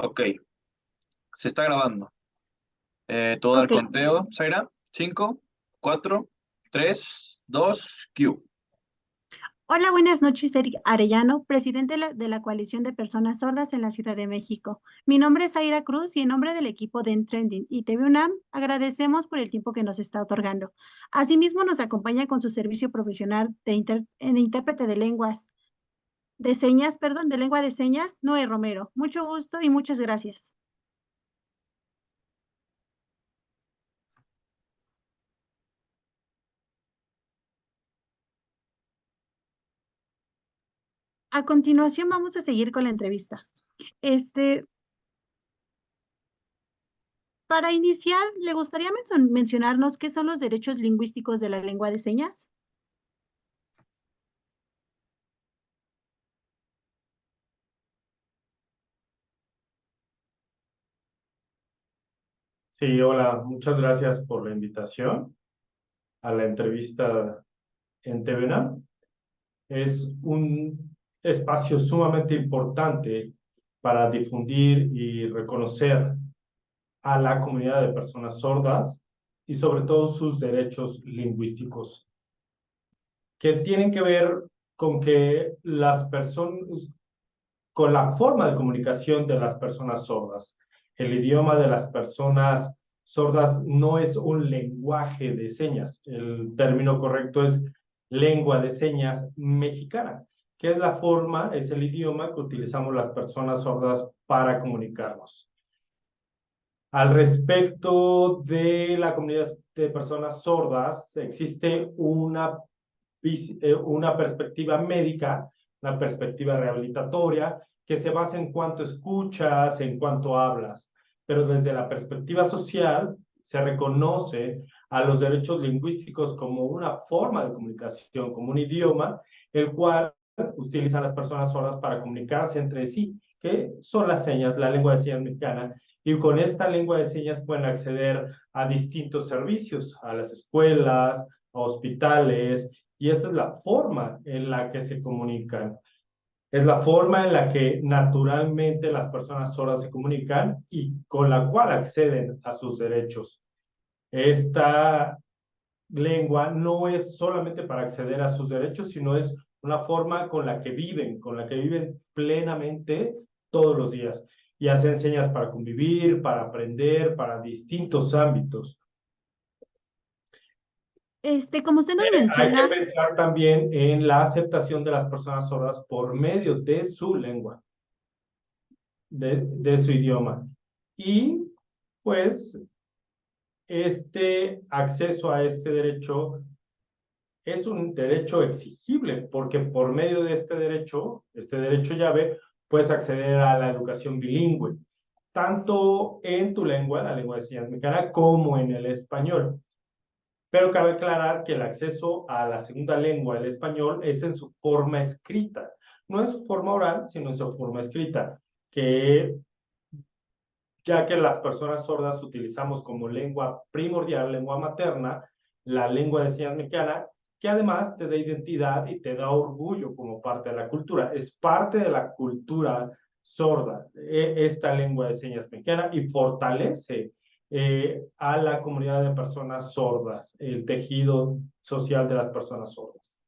Ok, se está grabando. Todo el Ok. conteo, Zaira. 5, 4, 3, 2, Q. Hola, buenas noches, Eric Arellano, presidente de la Coalición de Personas Sordas en la Ciudad de México. Mi nombre es Zaira Cruz y en nombre del equipo de Trending y TV UNAM agradecemos por el tiempo que nos está otorgando. Asimismo, nos acompaña con su servicio profesional en intérprete de lenguas de señas, perdón, de lengua de señas, Noé Romero. Mucho gusto y muchas gracias. A continuación, vamos a seguir con la entrevista. Este, Para iniciar, ¿le gustaría mencionarnos qué son los derechos lingüísticos de la lengua de señas? Sí, hola, muchas gracias por la invitación a la entrevista en TVNA. Es un espacio sumamente importante para difundir y reconocer a la comunidad de personas sordas y sobre todo sus derechos lingüísticos, que tienen que ver con que las personas, con la forma de comunicación de las personas sordas. El idioma de las personas sordas no es un lenguaje de señas. El término correcto es lengua de señas mexicana, que es la forma, es el idioma que utilizamos las personas sordas para comunicarnos. Al respecto de la comunidad de personas sordas, existe una perspectiva médica, una perspectiva rehabilitatoria, que se basa en cuanto escuchas, en cuanto hablas. Pero desde la perspectiva social, se reconoce a los derechos lingüísticos como una forma de comunicación, como un idioma, el cual utilizan las personas sordas para comunicarse entre sí, que son las señas, la lengua de señas mexicana, y con esta lengua de señas pueden acceder a distintos servicios, a las escuelas, a hospitales, y esta es la forma en la que se comunican. Es la forma en la que naturalmente las personas sordas se comunican y con la cual acceden a sus derechos. Esta lengua no es solamente para acceder a sus derechos, sino es una forma con la que viven plenamente todos los días. Y hacen señas para convivir, para aprender, para distintos ámbitos. Como usted nos Hay que menciona, pensar también en la aceptación de las personas sordas por medio de su lengua, de su idioma. Y pues este acceso a este derecho es un derecho exigible, porque por medio de este derecho llave, puedes acceder a la educación bilingüe, tanto en tu lengua, la lengua de señas mexicana, como en el español. Pero cabe aclarar que el acceso a la segunda lengua, el español, es en su forma escrita. No en su forma oral, sino en su forma escrita, que ya que las personas sordas utilizamos como lengua primordial, lengua materna, la lengua de señas mexicana, que además te da identidad y te da orgullo como parte de la cultura. Es parte de la cultura sorda, esta lengua de señas mexicana, y fortalece a la comunidad de personas sordas, el tejido social de las personas sordas.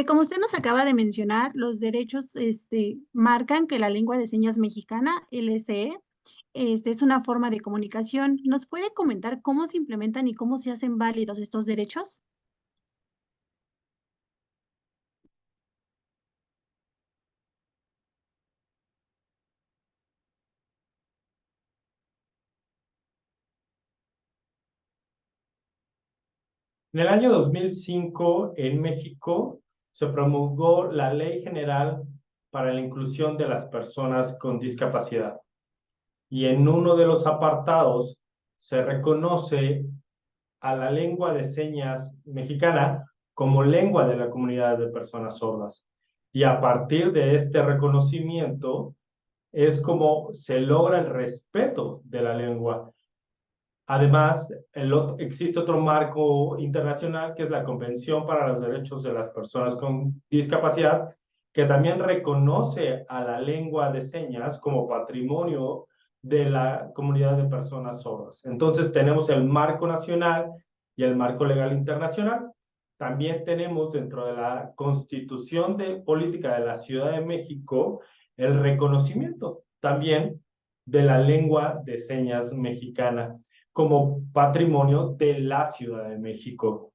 como usted nos acaba de mencionar, los derechos, marcan que la lengua de señas mexicana, LSE, es una forma de comunicación. ¿Nos puede comentar cómo se implementan y cómo se hacen válidos estos derechos? En el año 2005, en México, se promulgó la Ley General para la Inclusión de las Personas con Discapacidad. Y en uno de los apartados se reconoce a la lengua de señas mexicana como lengua de la comunidad de personas sordas. Y a partir de este reconocimiento es como se logra el respeto de la lengua. Además, existe otro marco internacional que es la Convención para los Derechos de las Personas con Discapacidad, que también reconoce a la lengua de señas como patrimonio de la comunidad de personas sordas. Entonces tenemos el marco nacional y el marco legal internacional. También tenemos dentro de la Constitución de Política de la Ciudad de México el reconocimiento también de la lengua de señas mexicana como patrimonio de la Ciudad de México.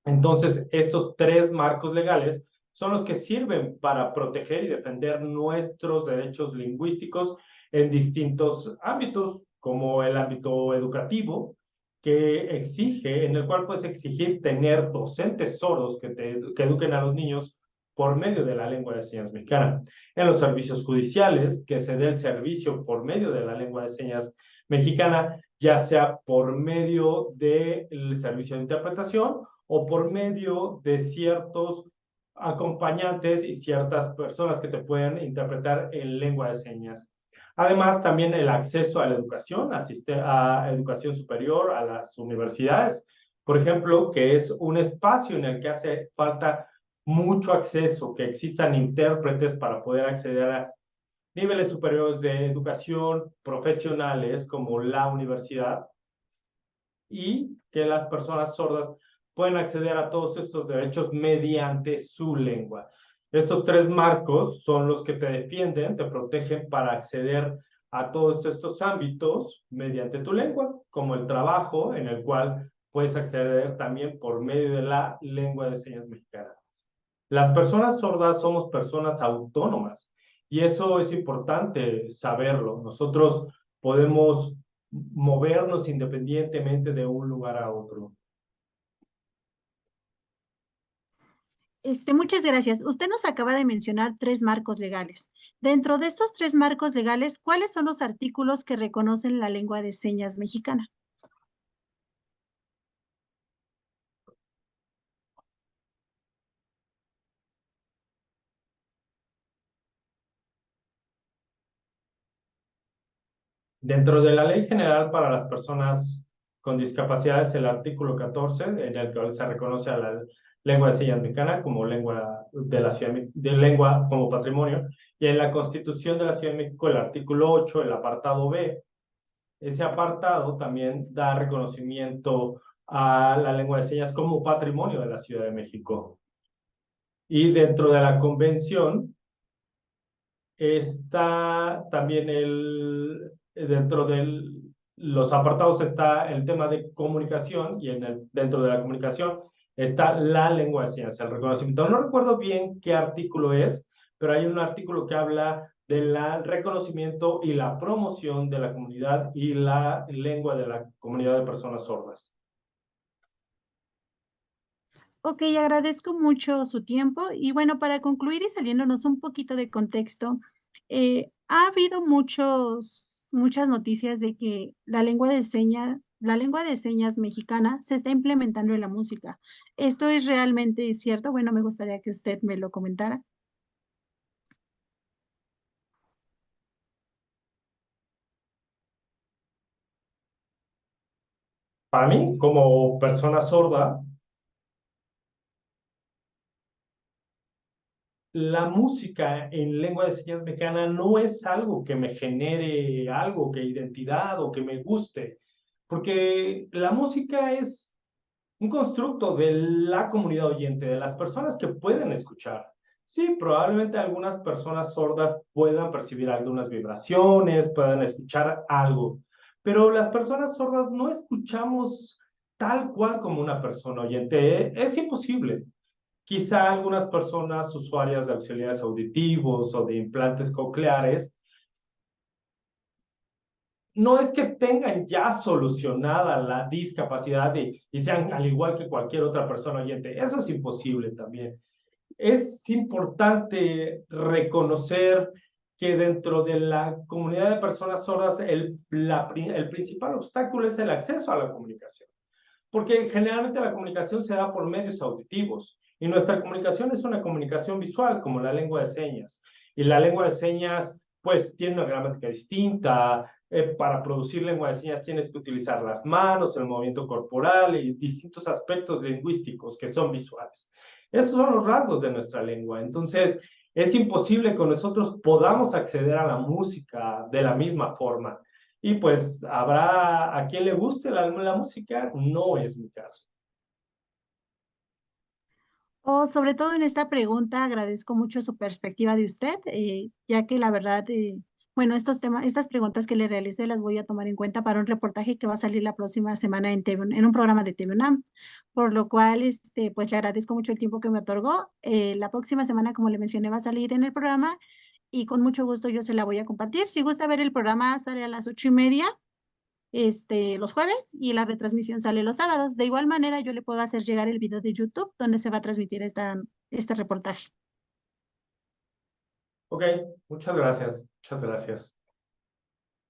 Entonces, estos tres marcos legales son los que sirven para proteger y defender nuestros derechos lingüísticos en distintos ámbitos, como el ámbito educativo, en el cual puedes exigir tener docentes sordos que eduquen a los niños por medio de la lengua de señas mexicana. En los servicios judiciales, que se dé el servicio por medio de la lengua de señas mexicana, ya sea por medio del servicio de interpretación o por medio de ciertos acompañantes y ciertas personas que te pueden interpretar en lengua de señas. Además, también el acceso a la educación, a educación superior, a las universidades, por ejemplo, que es un espacio en el que hace falta mucho acceso, que existan intérpretes para poder acceder a niveles superiores de educación profesionales como la universidad, y que las personas sordas pueden acceder a todos estos derechos mediante su lengua. Estos tres marcos son los que te defienden, te protegen para acceder a todos estos ámbitos mediante tu lengua, como el trabajo, en el cual puedes acceder también por medio de la lengua de señas mexicana. Las personas sordas somos personas autónomas y eso es importante saberlo. Nosotros podemos movernos independientemente de un lugar a otro. Muchas gracias. Usted nos acaba de mencionar tres marcos legales. Dentro de estos tres marcos legales, ¿cuáles son los artículos que reconocen la lengua de señas mexicana? Dentro de la Ley General para las Personas con Discapacidades, el artículo 14, en el que se reconoce a la lengua de señas mexicana como lengua de la Ciudad de lengua como patrimonio, y en la Constitución de la Ciudad de México, el artículo 8, el apartado B, ese apartado también da reconocimiento a la lengua de señas como patrimonio de la Ciudad de México. Y dentro de la convención está también dentro de los apartados está el tema de comunicación, y dentro de la comunicación está la lengua de señas, el reconocimiento. No recuerdo bien qué artículo es, pero hay un artículo que habla del reconocimiento y la promoción de la comunidad y la lengua de la comunidad de personas sordas. Ok, agradezco mucho su tiempo y bueno, para concluir y saliéndonos un poquito de contexto, ha habido muchas noticias de que la lengua de señas mexicana se está implementando en la música. ¿Esto es realmente cierto? Bueno, me gustaría que usted me lo comentara. Para mí, como persona sorda, la música en lengua de señas mexicana no es algo que me genere algo, que identidad o que me guste, porque la música es un constructo de la comunidad oyente, de las personas que pueden escuchar. Sí, probablemente algunas personas sordas puedan percibir algunas vibraciones, puedan escuchar algo, pero las personas sordas no escuchamos tal cual como una persona oyente. Es imposible. Quizá algunas personas usuarias de auxiliares auditivos o de implantes cocleares no es que tengan ya solucionada la discapacidad y sean al igual que cualquier otra persona oyente. Eso es imposible también. Es importante reconocer que dentro de la comunidad de personas sordas el principal obstáculo es el acceso a la comunicación, porque generalmente la comunicación se da por medios auditivos y nuestra comunicación es una comunicación visual como la lengua de señas, y la lengua de señas pues tiene una gramática distinta. Para producir lengua de señas tienes que utilizar las manos, el movimiento corporal y distintos aspectos lingüísticos que son visuales. Estos son los rasgos de nuestra lengua. Entonces, Es imposible que nosotros podamos acceder a la música de la misma forma. Y pues habrá a quien le guste la música, no es mi caso. Sobre todo en esta pregunta, agradezco mucho su perspectiva de usted, ya que la verdad, bueno, estas preguntas que le realicé las voy a tomar en cuenta para un reportaje que va a salir la próxima semana en un programa de TV UNAM, por lo cual, pues le agradezco mucho el tiempo que me otorgó. La próxima semana, como le mencioné, va a salir en el programa y con mucho gusto yo se la voy a compartir. Si gusta ver el programa, sale a las 8:30 los jueves y la retransmisión sale los sábados. De igual manera, yo le puedo hacer llegar el video de YouTube donde se va a transmitir este reportaje. Ok, muchas gracias. Muchas gracias.